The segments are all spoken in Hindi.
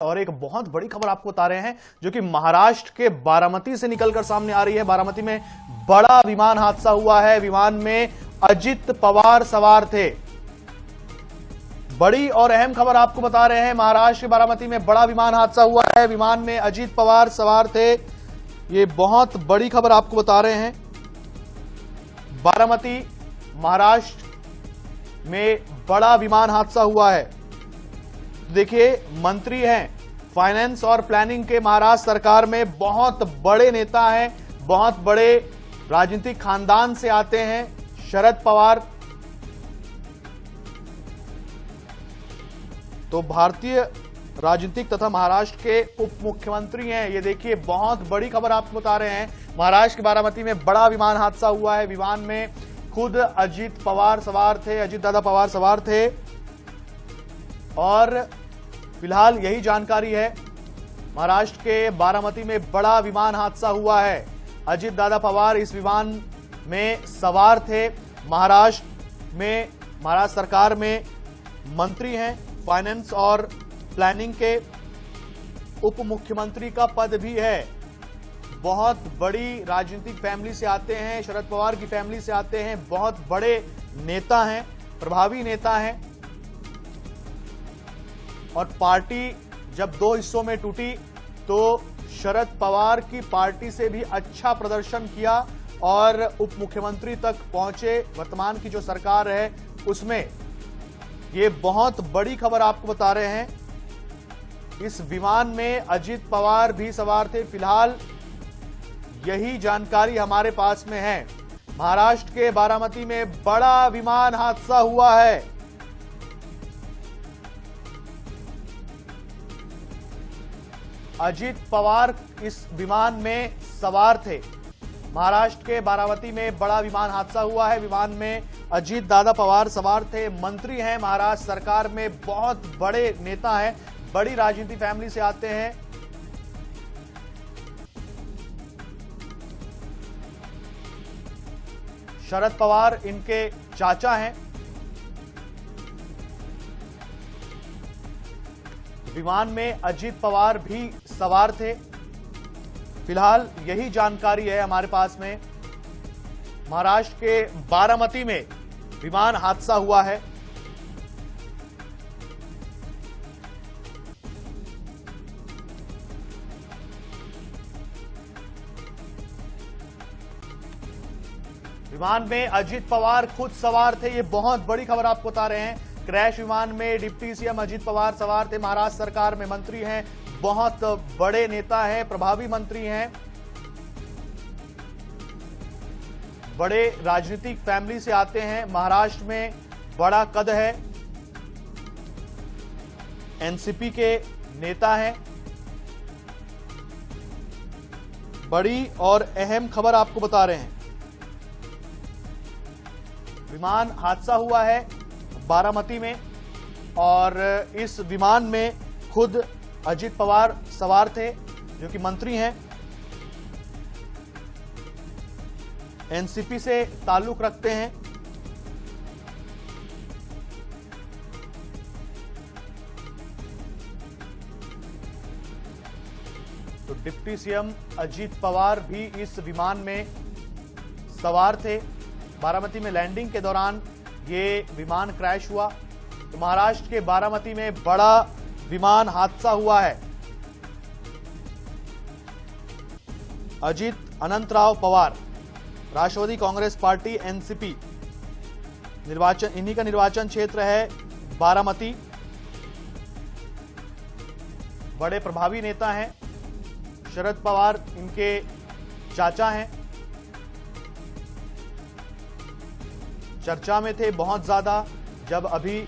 और एक बहुत बड़ी खबर आपको बता रहे हैं जो कि महाराष्ट्र के बारामती से निकलकर सामने आ रही है। बारामती में बड़ा विमान हादसा हुआ है। विमान में अजित पवार सवार थे। बड़ी और अहम खबर आपको बता रहे हैं। महाराष्ट्र के बारामती में बड़ा विमान हादसा हुआ है। विमान में अजित पवार सवार थे। ये बहुत बड़ी खबर आपको बता रहे हैं। बारामती महाराष्ट्र में बड़ा विमान हादसा हुआ है। देखिए, मंत्री हैं फाइनेंस और प्लानिंग के महाराष्ट्र सरकार में, बहुत बड़े नेता हैं, बहुत बड़े राजनीतिक खानदान से आते हैं। शरद पवार तो भारतीय राजनीतिक तथा महाराष्ट्र के उप मुख्यमंत्री हैं। ये देखिए, बहुत बड़ी खबर आपको बता रहे हैं। महाराष्ट्र के बारामती में बड़ा विमान हादसा हुआ है। विमान में खुद अजित पवार सवार थे, अजित दादा पवार सवार थे और फिलहाल यही जानकारी है। महाराष्ट्र के बारामती में बड़ा विमान हादसा हुआ है। अजित दादा पवार इस विमान में सवार थे। महाराष्ट्र सरकार में मंत्री हैं। फाइनेंस और प्लानिंग के उप मुख्यमंत्री का पद भी है। बहुत बड़ी राजनीतिक फैमिली से आते हैं। शरद पवार की फैमिली से आते हैं। बहुत बड़े नेता हैं, प्रभावी नेता हैं। और पार्टी जब दो हिस्सों में टूटी तो शरद पवार की पार्टी से भी अच्छा प्रदर्शन किया और उप मुख्यमंत्री तक पहुंचे। वर्तमान की जो सरकार है उसमें ये बहुत बड़ी खबर आपको बता रहे हैं। इस विमान में अजित पवार भी सवार थे। फिलहाल यही जानकारी हमारे पास में है। महाराष्ट्र के बारामती में बड़ा विमान हादसा हुआ है। अजित पवार इस विमान में सवार थे। महाराष्ट्र के बारामती में बड़ा विमान हादसा हुआ है। विमान में अजित दादा पवार सवार थे। मंत्री हैं, महाराष्ट्र सरकार में बहुत बड़े नेता हैं, बड़ी राजनीति फैमिली से आते हैं। शरद पवार इनके चाचा हैं। विमान में अजित पवार भी सवार थे। फिलहाल यही जानकारी है हमारे पास में। महाराष्ट्र के बारामती में विमान हादसा हुआ है। विमान में अजित पवार खुद सवार थे। ये बहुत बड़ी खबर आपको बता रहे हैं। क्रैश विमान में डिप्टी सीएम अजित पवार सवार थे। महाराष्ट्र सरकार में मंत्री हैं, बहुत बड़े नेता हैं, प्रभावी मंत्री हैं, बड़े राजनीतिक फैमिली से आते हैं। महाराष्ट्र में बड़ा कद है। एनसीपी के नेता हैं। बड़ी और अहम खबर आपको बता रहे हैं। विमान हादसा हुआ है बारामती में और इस विमान में खुद अजित पवार सवार थे जो कि मंत्री हैं, एनसीपी से ताल्लुक रखते हैं। तो डिप्टी सीएम अजित पवार भी इस विमान में सवार थे। बारामती में लैंडिंग के दौरान ये विमान क्रैश हुआ। तो महाराष्ट्र के बारामती में बड़ा विमान हादसा हुआ है। अजित अनंतराव पवार, राष्ट्रवादी कांग्रेस पार्टी एनसीपी, इन्हीं का निर्वाचन क्षेत्र है बारामती। बड़े प्रभावी नेता हैं। शरद पवार इनके चाचा हैं। चर्चा में थे बहुत ज्यादा जब अभी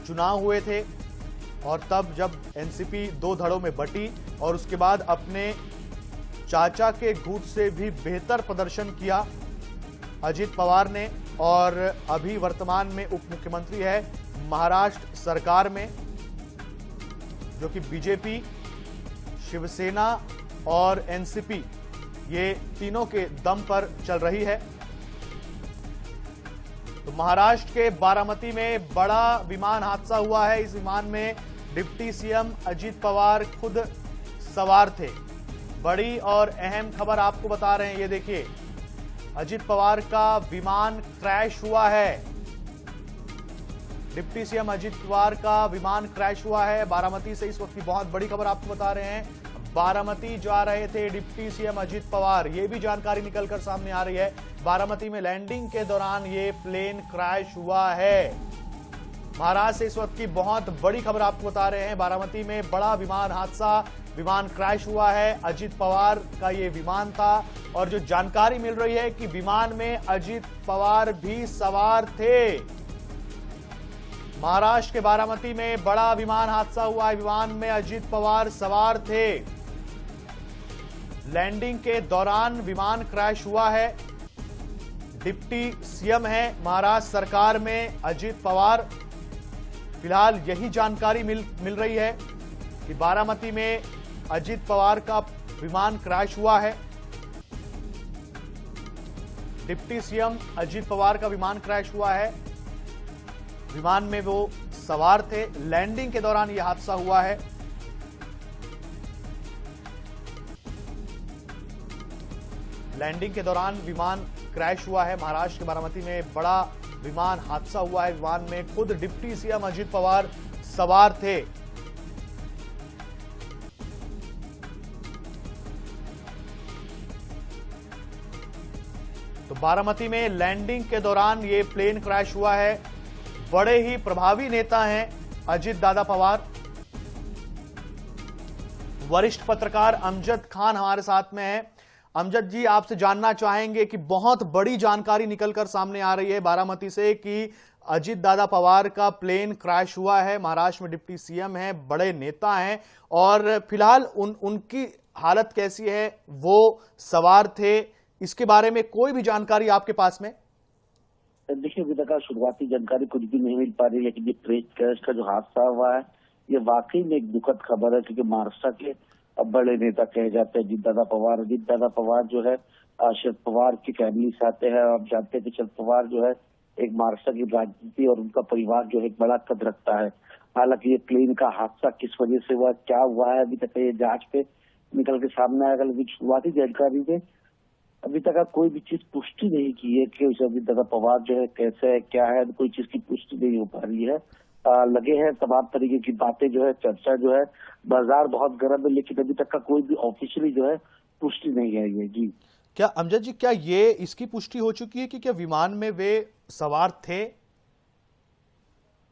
चुनाव हुए थे और तब जब एनसीपी दो धड़ों में बटी और उसके बाद अपने चाचा के गुट से भी बेहतर प्रदर्शन किया अजित पवार ने और अभी वर्तमान में उप मुख्यमंत्री है महाराष्ट्र सरकार में, जो कि बीजेपी, शिवसेना और एनसीपी ये तीनों के दम पर चल रही है। तो महाराष्ट्र के बारामती में बड़ा विमान हादसा हुआ है। इस विमान में डिप्टी सीएम अजीत पवार खुद सवार थे। बड़ी और अहम खबर आपको बता रहे हैं, ये देखिए, अजीत पवार का विमान क्रैश हुआ है। डिप्टी सीएम अजीत पवार का विमान क्रैश हुआ है। बारामती से इस वक्त की बहुत बड़ी खबर आपको बता रहे हैं। बारामती जा रहे थे डिप्टी सीएम अजीत पवार, ये भी जानकारी निकलकर सामने आ रही है। बारामती में लैंडिंग के दौरान ये प्लेन क्रैश हुआ है। महाराष्ट्र से इस वक्त की बहुत बड़ी खबर आपको बता रहे हैं। बारामती में बड़ा विमान हादसा, विमान क्रैश हुआ है। अजीत पवार का ये विमान था और जो जानकारी मिल रही है कि विमान में अजीत पवार भी सवार थे। महाराष्ट्र के बारामती में बड़ा विमान हादसा हुआ है। विमान में अजीत पवार सवार थे। लैंडिंग के दौरान विमान क्रैश हुआ है। डिप्टी सीएम है महाराष्ट्र सरकार में अजीत पवार। फिलहाल यही जानकारी मिल रही है कि बारामती में अजीत पवार का विमान क्रैश हुआ है। डिप्टी सीएम अजीत पवार का विमान क्रैश हुआ है। विमान में वो सवार थे। लैंडिंग के दौरान यह हादसा हुआ है। लैंडिंग के दौरान विमान क्रैश हुआ है। महाराष्ट्र के बारामती में बड़ा विमान हादसा हुआ है। विमान में खुद डिप्टी सीएम अजीत पवार सवार थे। तो बारामती में लैंडिंग के दौरान ये प्लेन क्रैश हुआ है। बड़े ही प्रभावी नेता हैं अजीत दादा पवार। वरिष्ठ पत्रकार अमजद खान हमारे साथ में हैं। अमजद जी, आपसे जानना चाहेंगे कि बहुत बड़ी जानकारी निकलकर सामने आ रही है बारामती से कि अजीत दादा पवार का प्लेन क्रैश हुआ है। महाराष्ट्र में डिप्टी सीएम हैं, बड़े नेता हैं और फिलहाल उनकी हालत कैसी है, वो सवार थे, इसके बारे में कोई भी जानकारी आपके पास में? देखिए, अभी तक शुरुआती जानकारी कुछ भी नहीं मिल पा रही है, लेकिन ये प्लेन क्रैश का जो हादसा हुआ है ये वाकई में एक दुखद खबर है, क्योंकि महाराष्ट्र के अब बड़े नेता कहे जाते हैं अजीत दादा पवार। अजीत दादा पवार जो है शरद पवार की फैमिली से आते हैं। आप जानते हैं कि शरद पवार जो है एक महाराष्ट्र की राजनीति और उनका परिवार जो है एक बड़ा कद रखता है। हालांकि ये प्लेन का हादसा किस वजह से हुआ, क्या हुआ है, अभी तक ये जांच पे निकल के सामने आएगा। लेकिन शुरुआती जानकारी में अभी तक कोई भी चीज पुष्टि नहीं की है कि अजीत दादा पवार जो है कैसे है, क्या है, कोई चीज की पुष्टि नहीं हो पा रही है। लगे हैं तमाम तरीके की बातें जो है, चर्चा जो है, बाजार बहुत गर्म है, लेकिन अभी तक का कोई भी ऑफिशियली जो है पुष्टि नहीं है ये। जी क्या अमजद जी, क्या ये इसकी पुष्टि हो चुकी है कि क्या विमान में वे सवार थे?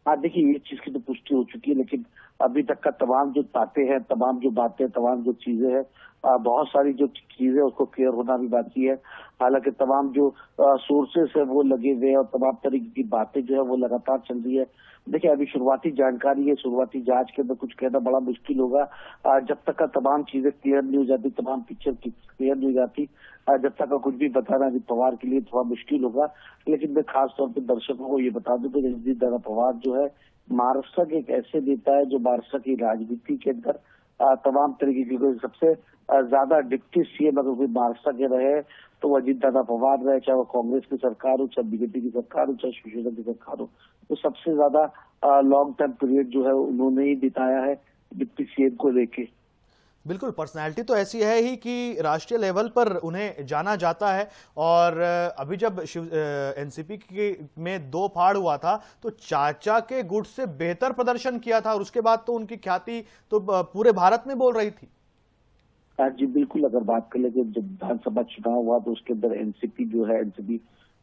हाँ, देखिए, ये चीज की तो पुष्टि हो चुकी है, लेकिन अभी तक का तमाम जो बातें हैं, तमाम जो बातें, तमाम जो चीजें हैं, बहुत सारी जो चीजें उसको क्लियर होना भी बाकी है। हालांकि तमाम जो सोर्सेस है वो लगे हुए हैं और तमाम तरीके की बातें जो है वो लगातार चल रही है। देखिए, अभी शुरुआती जानकारी है, शुरुआती जांच के अंदर कुछ कहना बड़ा मुश्किल होगा। जब तक का तमाम चीजें क्लियर नहीं हो जाती, तमाम पिक्चर क्लियर नहीं हो जाती, जब तक का कुछ भी बताना अजीत पवार के लिए थोड़ा मुश्किल होगा। लेकिन मैं खास तौर पर दर्शकों को ये बता दूं कि अजीत दादा पवार जो है महाराष्ट्र के एक ऐसे नेता है जो महाराष्ट्र की राजनीति के अंदर तमाम तरीके की सबसे ज्यादा डिप्टी सीएम अगर कोई महाराष्ट्र के रहे तो वो अजीत दादा पवार रहे, चाहे वो कांग्रेस की सरकार हो, चाहे बीजेपी की सरकार हो, चाहे शिवसेना की सरकार हो। तो सबसे ज्यादा लॉन्ग टर्म पीरियड जो है उन्होंने ही बिताया है डिप्टी सीएम को लेके। बिल्कुल, पर्सनैलिटी तो ऐसी है ही कि राष्ट्रीय लेवल पर उन्हें जाना जाता है। और अभी जब एनसीपी में दो फाड़ हुआ था तो चाचा के गुट से बेहतर प्रदर्शन किया था और उसके बाद तो उनकी ख्याति तो पूरे भारत में बोल रही थी। जी बिल्कुल, अगर बात कर ले कि जब विधानसभा चुनाव हुआ तो उसके अंदर एनसीपी जो है, एनसीपी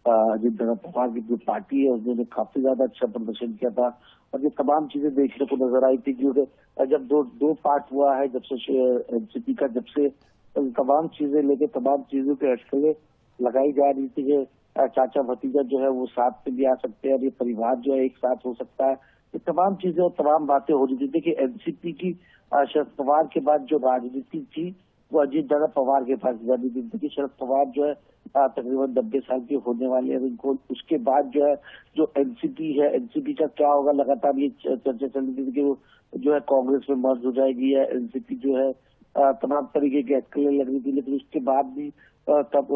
अजीत दादा पवार की जो पार्टी है उसने काफी ज्यादा अच्छा प्रदर्शन किया था और ये तमाम चीजें देखने को नजर आई थी। क्योंकि जब दो पार्ट हुआ है, जब से एनसीपी का, जब से तमाम चीजें लेके तमाम चीजों के अटकलें लगाई जा रही थी कि चाचा भतीजा जो है वो साथ में भी आ सकते हैं और ये परिवार जो है एक साथ हो सकता है। ये तमाम चीजें और तमाम बातें हो रही थी कि एनसीपी की शरद पवार के बाद जो राजनीति थी वो अजीत दादा पवार के पास राजनीति थी। शरद पवार जो है तकरीबन 90 साल के होने वाले हैं उनको। उसके बाद जो है जो एनसीपी है, एनसीपी का क्या होगा, लगातार ये चर्चा चल रही थी कि वो जो है कांग्रेस में मर्ज हो जाएगी या एनसीपी जो है तमाम तरीके की अटकलें लग रही थी, लेकिन उसके बाद भी तब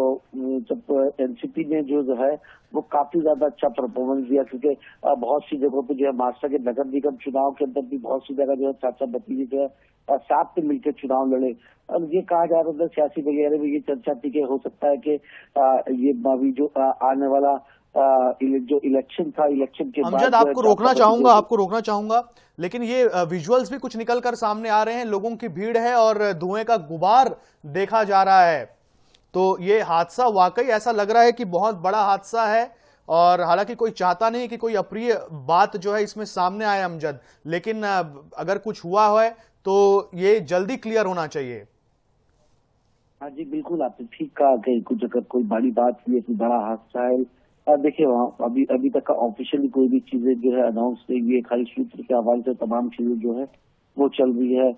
जब एनसीपी ने जो है वो काफी ज्यादा अच्छा परफॉर्मेंस दिया, क्योंकि बहुत सी जगहों पे जो है महाराष्ट्र के नगर निगम चुनाव के अंदर भी बहुत सी जगह जो है चाचा भतीजे जो है साथ में मिलकर चुनाव लड़े। अब ये कहा जा रहा था सियासी वगैरह में ये चर्चा थी कि हो सकता है कि ये अभी जो आने वाला जो इलेक्शन था, इलेक्शन के बाद अमजद, आपको रोकना चाहूंगा, लेकिन ये विजुअल्स भी कुछ निकल कर सामने आ रहे हैं। लोगों की भीड़ है और धुएं का गुबार देखा जा रहा है। तो ये हादसा वाकई ऐसा लग रहा है कि बहुत बड़ा हादसा है, और हालांकि कोई चाहता नहीं कि कोई अप्रिय बात जो है इसमें सामने आए अमजद, लेकिन अगर कुछ हुआ है तो ये जल्दी क्लियर होना चाहिए। हाँ जी, बिल्कुल आपने ठीक कहा कि कुछ अगर कोई बड़ी बात हुई है, कोई बड़ा हादसा है। देखिए वहाँ अभी तक का ऑफिशियली कोई भी चीजें जो है अनाउंस नहीं हुई है, खाली सूत्र के हवाले से तमाम चीजें जो है वो चल रही है।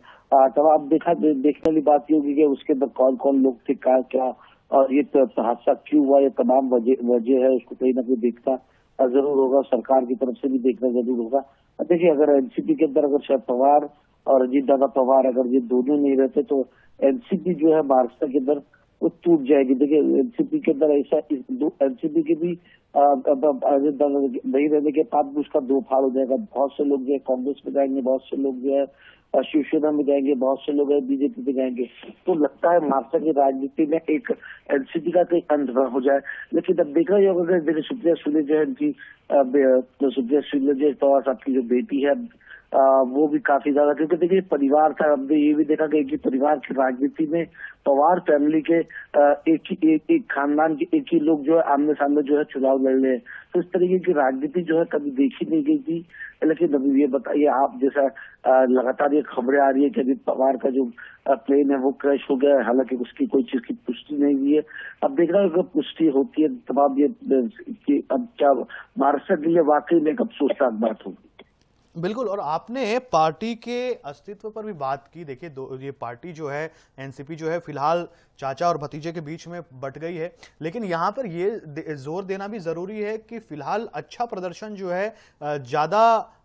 तब आप देखने वाली बात ये होगी कि उसके अंदर कौन कौन लोग थे, क्या और ये हादसा क्यों हुआ, ये तमाम वजह है, उसको कहीं ना कहीं देखना जरूर होगा, सरकार की तरफ से भी देखना जरूर होगा। देखिए अगर एनसीपी के अंदर अगर शरद पवार और अजीत दादा पवार अगर ये दोनों नहीं रहते तो एनसीपी जो है महाराष्ट्र के अंदर वो टूट जाएगी। देखिए एनसीपी के अंदर ऐसा एनसीपी के भी नहीं रहने के बाद भी उसका दो फाड़ हो जाएगा। बहुत से लोग जो है कांग्रेस में जाएंगे, बहुत से लोग जो है शिवसेना में जाएंगे, बहुत से लोग बीजेपी में जाएंगे। तो लगता है महाराष्ट्र की राजनीति में एक एनसीपी का कहीं अंत न हो जाए। लेकिन अब देखा ही होगा, देखिए सुप्रिया सुले जो है इनकी सुप्रिया सुले जो पवार साहब की जो बेटी है वो भी काफी ज्यादा, क्योंकि देखिए परिवार था। हमने ये भी देखा कि परिवार की राजनीति में पवार फैमिली के एक खानदान के एक ही लोग जो है आमने सामने जो है चुनाव लड़ रहे हैं। तो इस तरीके की राजनीति जो है कभी देखी नहीं गई थी। लेकिन अभी ये बताइए आप, जैसा लगातार ये खबरें आ रही है कि अभी पवार का जो प्लेन है वो क्रैश हो गया है, हालांकि उसकी कोई चीज की पुष्टि नहीं हुई है। अब देखना अगर पुष्टि होती है तमाम ये कि अब क्या महाराष्ट्र के लिए वाकई में एक अफसोसनाक बात होगी। बिल्कुल, और आपने पार्टी के अस्तित्व पर भी बात की। देखिए ये पार्टी जो है एनसीपी जो है फिलहाल चाचा और भतीजे के बीच में बट गई है, लेकिन यहाँ पर ये जोर देना भी जरूरी है कि फिलहाल अच्छा प्रदर्शन जो है, ज्यादा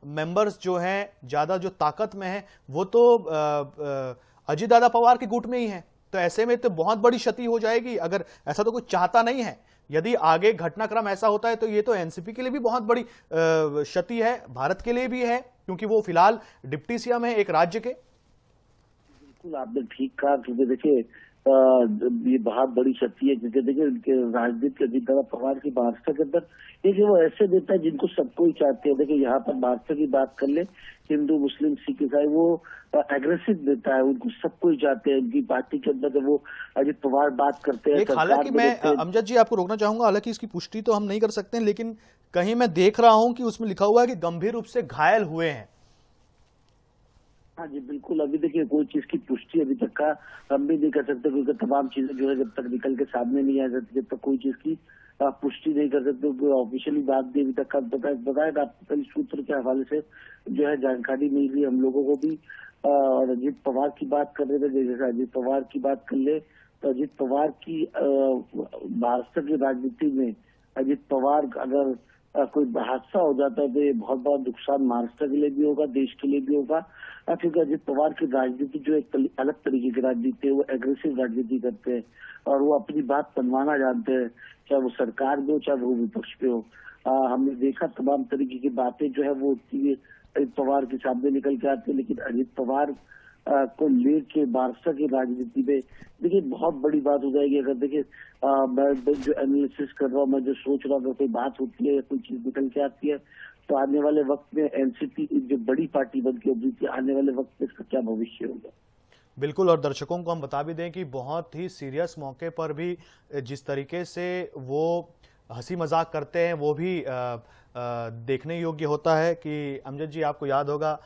मेंबर्स जो हैं, ज्यादा जो ताकत में है वो तो अजीत दादा पवार के गुट में ही है। तो ऐसे में तो बहुत बड़ी क्षति हो जाएगी, अगर ऐसा तो कोई चाहता नहीं है। यदि आगे घटनाक्रम ऐसा होता है तो ये तो एनसीपी के लिए भी बहुत बड़ी क्षति है, भारत के लिए भी है, क्योंकि वो फिलहाल डिप्टी सीएम है एक राज्य के। बिल्कुल आपने ठीक कहा, क्योंकि देखिए ये बहुत बड़ी क्षति है, क्योंकि देखिए राजनीति के अजीत दादा पवार की महाराष्ट्र के अंदर देखिए वो ऐसे नेता है जिनको सबको ही चाहते हैं। देखिए यहाँ पर महाराष्ट्र की बात कर ले, हिंदू मुस्लिम सिख ईसाई, वो एग्रेसिव नेता है, उनको सबको ही चाहते हैं। उनकी पार्टी के अंदर जब वो अजीत पवार बात करते हैं, हालांकि मैं अमजद जी आपको रोकना चाहूंगा, हालांकि इसकी पुष्टि तो हम नहीं कर सकते, लेकिन कहीं मैं देख रहा हूं कि उसमें लिखा हुआ है कि गंभीर रूप से घायल हुए हैं। हाँ जी बिल्कुल, अभी देखिए कोई चीज की पुष्टि अभी तक का हम भी नहीं कर सकते, क्योंकि तमाम चीजें जो है जब तक निकल के सामने नहीं आ जाती, जब तक कोई चीज की पुष्टि नहीं कर सकते, ऑफिशियली बात भी अभी तक का बताया आपको सूत्र के हवाले से जो है जानकारी नहीं हुई हम लोगों को भी। और अजीत पवार की बात कर रहे थे, जैसे अजीत पवार की बात कर ले तो अजीत पवार की महाराष्ट्र की राजनीति में अजीत पवार अगर कोई हादसा हो जाता है तो ये बहुत बड़ा नुकसान महाराष्ट्र के लिए भी होगा, देश के लिए भी होगा। क्योंकि अजीत पवार की राजनीति जो एक अलग तरीके की राजनीति है, वो एग्रेसिव राजनीति करते हैं और वो अपनी बात मनवाना जानते हैं, चाहे वो सरकार में हो चाहे वो विपक्ष पे हो। हमने देखा तमाम तरीके की बातें जो है वो अजीत पवार के सामने निकल के आती है, लेकिन अजीत पवार को लेके महाराष्ट्र की राजनीति में देखिए बहुत बड़ी बात हो जाएगी। अगर देखिए मैं जो एनालिसिस कर रहा हूँ, मैं जो सोच रहा हूँ, अगर कोई बात होती है या कोई चीज निकल के आती है तो आने वाले वक्त में एनसीपी जो बड़ी पार्टी बन के उभरी थी, आने वाले वक्त में इसका क्या भविष्य होगा। बिल्कुल, और दर्शकों को हम बता भी दें कि बहुत ही सीरियस मौके पर भी जिस तरीके से वो हंसी मजाक करते हैं वो भी देखने योग्य होता है। कि अमजद जी आपको याद होगा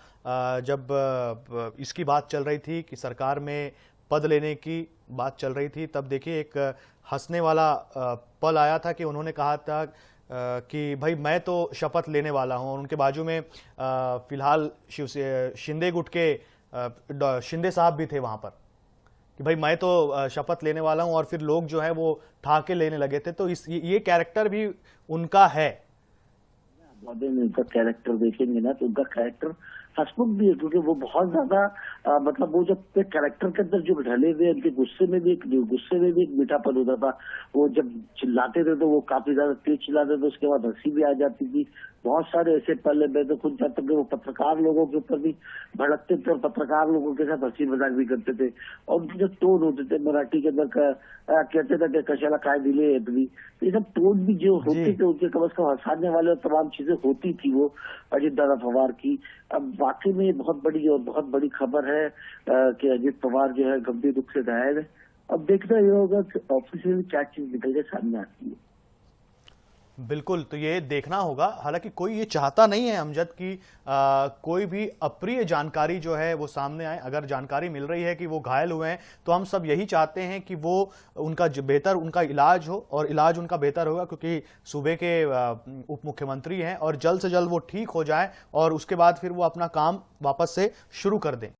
जब इसकी बात चल रही थी कि सरकार में पद लेने की बात चल रही थी, तब देखिए एक हंसने वाला पल आया था कि उन्होंने कहा था कि भाई मैं तो शपथ लेने वाला हूं, और उनके बाजू में फिलहाल शिंदे गुट के शिंदे साहब भी थे वहां पर कि भाई मैं तो शपथ लेने वाला हूं, और फिर लोग जो है वो ठाके लेने लगे थे। तो ये कैरेक्टर भी उनका है। उनका कैरेक्टर देखेंगे ना तो उनका कैरेक्टर हंसमुख भी है, क्योंकि वो बहुत ज्यादा मतलब वो जब कैरेक्टर के अंदर जो ढले हुए, उनके गुस्से में भी एक मीठापन होता था। वो जब चिल्लाते थे तो वो काफी ज्यादा तेज चिल्लाते थे, उसके बाद हंसी भी आ जाती थी। बहुत सारे ऐसे पहले मैं तो खुद जाता कि वो पत्रकार लोगों के ऊपर भी भड़कते थे और पत्रकार लोगों के साथ हंसी मजाक भी करते थे। और उनके जो टोन होते थे मराठी के अंदर कहते थे कि कशाला काय दिले तुम्ही, ये सब टोन भी जो होते थे उनके कम से कम हंसाने वाले और तमाम चीजें होती थी वो अजित दादा पवार की। अब वाकई में बहुत बड़ी खबर है कि अजित पवार जो है गंभीर रूप से घायल है। अब देखना ये होगा कि ऑफिशियली क्या चीज निकल के सामने आती है। बिल्कुल, तो ये देखना होगा। हालांकि कोई ये चाहता नहीं है अमजद कि कोई भी अप्रिय जानकारी जो है वो सामने आए। अगर जानकारी मिल रही है कि वो घायल हुए हैं तो हम सब यही चाहते हैं कि वो उनका इलाज हो, और इलाज उनका बेहतर होगा क्योंकि सूबे के उप मुख्यमंत्री हैं और जल्द से जल्द वो ठीक हो जाए और उसके बाद फिर वो अपना काम वापस से शुरू कर दें।